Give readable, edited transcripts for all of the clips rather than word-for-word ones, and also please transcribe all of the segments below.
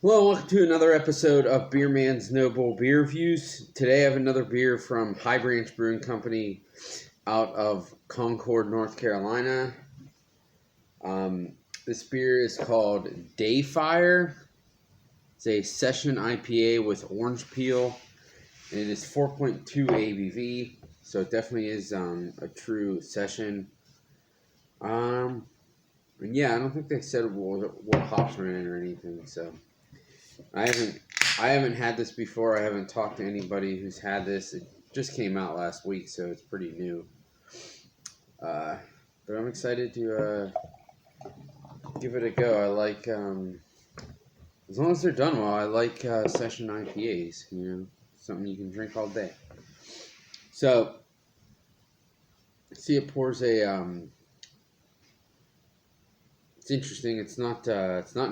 Hello, welcome to another episode of Beer Man's Noble Beer Reviews. Today I have another beer from High Branch Brewing Company out of Concord, North Carolina. This beer is called Dayfire. It's a session IPA with orange peel, and it is 4.2 ABV, so it definitely is a true session. And yeah, I don't think they said what hops are in it or anything, so I haven't had this before. I haven't talked to anybody who's had this. It just came out last week, so it's pretty new. But I'm excited to give it a go. I like, as long as they're done well, I like session IPAs. You know, something you can drink all day. So, see, it pours a. It's interesting. It's not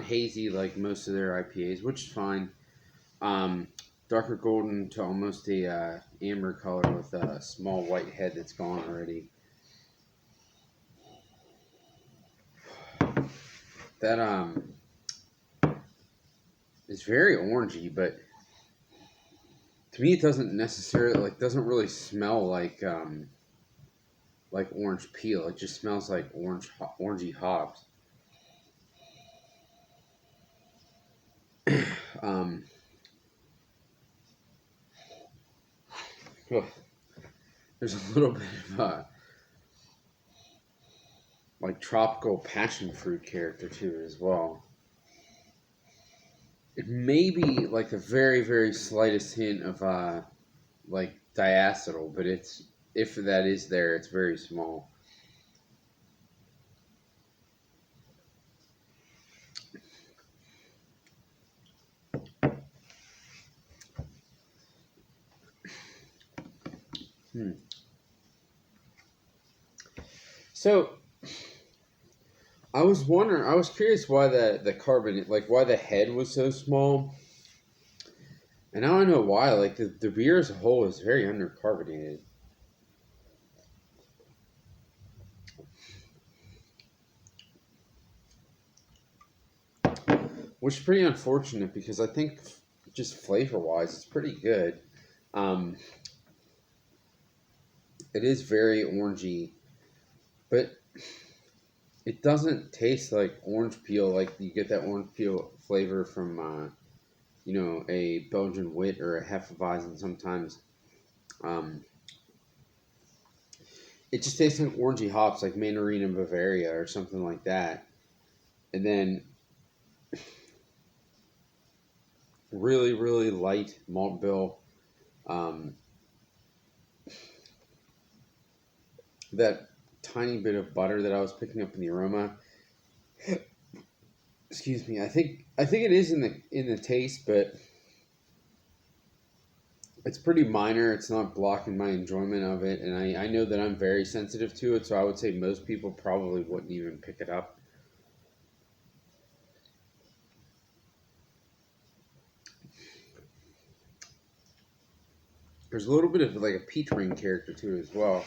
hazy like most of their IPAs, which is fine. Darker golden to almost a amber color with a small white head that's gone already. That is very orangey, but to me it doesn't necessarily doesn't really smell like orange peel. It just smells like orangey hops. um, there's a little bit of like tropical passion fruit character to it as well. It may be like the very, very slightest hint of like diacetyl, but it's, if that is there, it's very small. So I was curious why the carbon, like why the head was so small. And now I know why. Like the beer as a whole is very undercarbonated. Which is pretty unfortunate because I think just flavor wise it's pretty good. Um, it is very orangey, but it doesn't taste like orange peel. Like you get that orange peel flavor from a Belgian wit or a Hefeweizen sometimes. Um, it just tastes like orangey hops, like Mandarin and Bavaria or something like that. And then really, really light malt bill. Um, that tiny bit of butter that I was picking up in the aroma. Excuse me. I think it is in the taste, but it's pretty minor. It's not blocking my enjoyment of it, and I know that I'm very sensitive to it, so I would say most people probably wouldn't even pick it up. There's a little bit of like a peach ring character to it as well.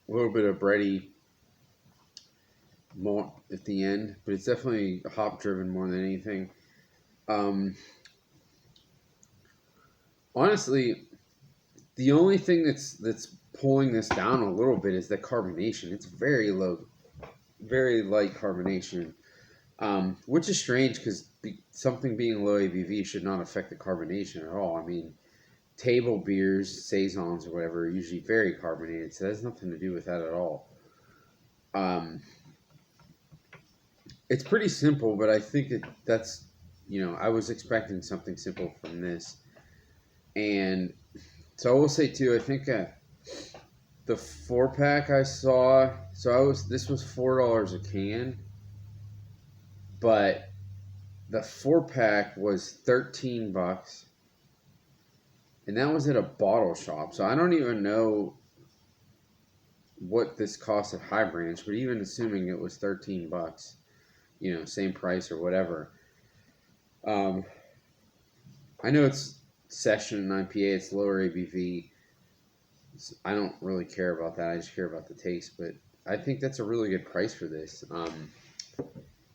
A little bit of bready malt at the end, but it's definitely hop driven more than anything. Um, Honestly, the only thing that's pulling this down a little bit is the carbonation. It's very low, very light carbonation, which is strange because something being low ABV should not affect the carbonation at all. I mean, table beers, saisons, or whatever, are usually very carbonated, so that has nothing to do with that at all. Um, it's pretty simple, but I think that's I was expecting something simple from this, and so I will say too. I think the 4-pack I saw, this was $4 a can, but the 4-pack was $13, and that was at a bottle shop. So I don't even know what this cost at High Branch, but even assuming it was $13, same price or whatever. I know it's session IPA, it's lower ABV. I don't really care about that. I just care about the taste, but I think that's a really good price for this.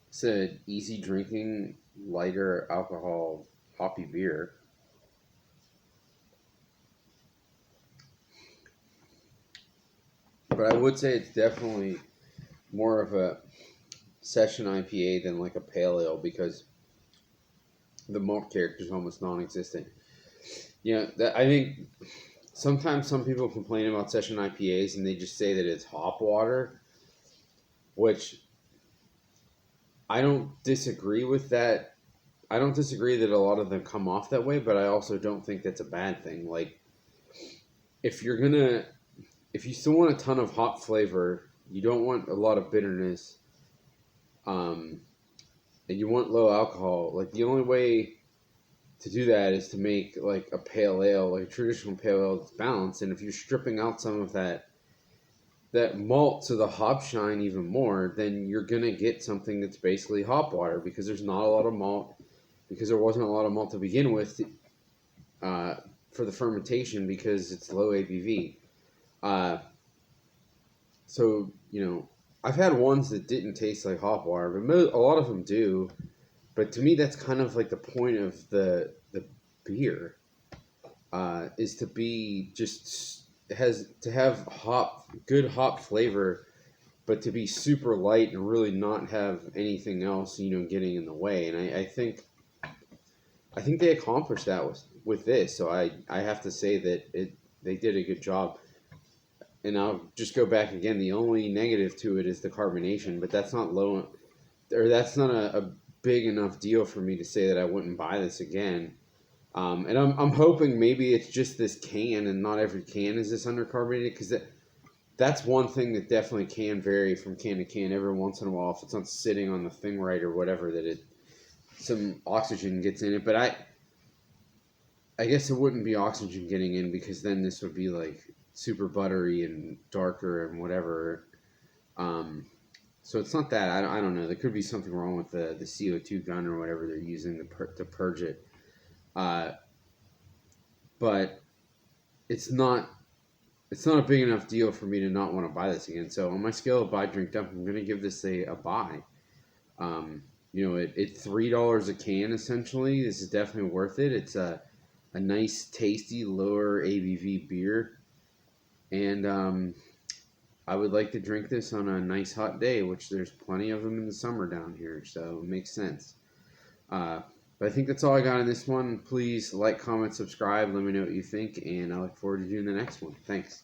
It's an easy drinking, lighter alcohol, hoppy beer. But I would say it's definitely more of a session IPA than like a pale ale because the malt character is almost non-existent. I think sometimes some people complain about session IPAs and they just say that it's hop water, which I don't disagree with that. I don't disagree that a lot of them come off that way, but I also don't think that's a bad thing. Like if you're gonna if you still want a ton of hop flavor, you don't want a lot of bitterness, um, and you want low alcohol. Like the only way to do that is to make like a pale ale, like a traditional pale ale that's balanced. And if you're stripping out some of that malt to the hop shine even more, then you're gonna get something that's basically hop water because there's not a lot of malt because there wasn't a lot of malt to begin with uh, for the fermentation because it's low ABV. Uh, so I've had ones that didn't taste like hop water, but a lot of them do. But to me, that's kind of like the point of the beer is to be just has to have good hop flavor, but to be super light and really not have anything else getting in the way. And I think they accomplished that with this. So I have to say that they did a good job. And I'll just go back again. The only negative to it is the carbonation, but that's not low, or that's not a big enough deal for me to say that I wouldn't buy this again. And I'm hoping maybe it's just this can, and not every can is this undercarbonated, because that's one thing that definitely can vary from can to can. Every once in a while, if it's not sitting on the thing right or whatever, that some oxygen gets in it. But I guess it wouldn't be oxygen getting in because then this would be like super buttery and darker and whatever. Um, so it's not that. I don't know. There could be something wrong with the CO2 gun or whatever they're using to purge it. Uh, but it's not a big enough deal for me to not want to buy this again. So on my scale of buy, drink, dump, I'm going to give this a buy. Um, it's $3 a can essentially. This is definitely worth it. It's a nice, tasty, lower ABV beer, and I would like to drink this on a nice hot day, which there's plenty of them in the summer down here, so it makes sense. Uh, but I think that's all I got in this one. Please like, comment, subscribe. Let me know what you think, and I look forward to doing the next one. Thanks.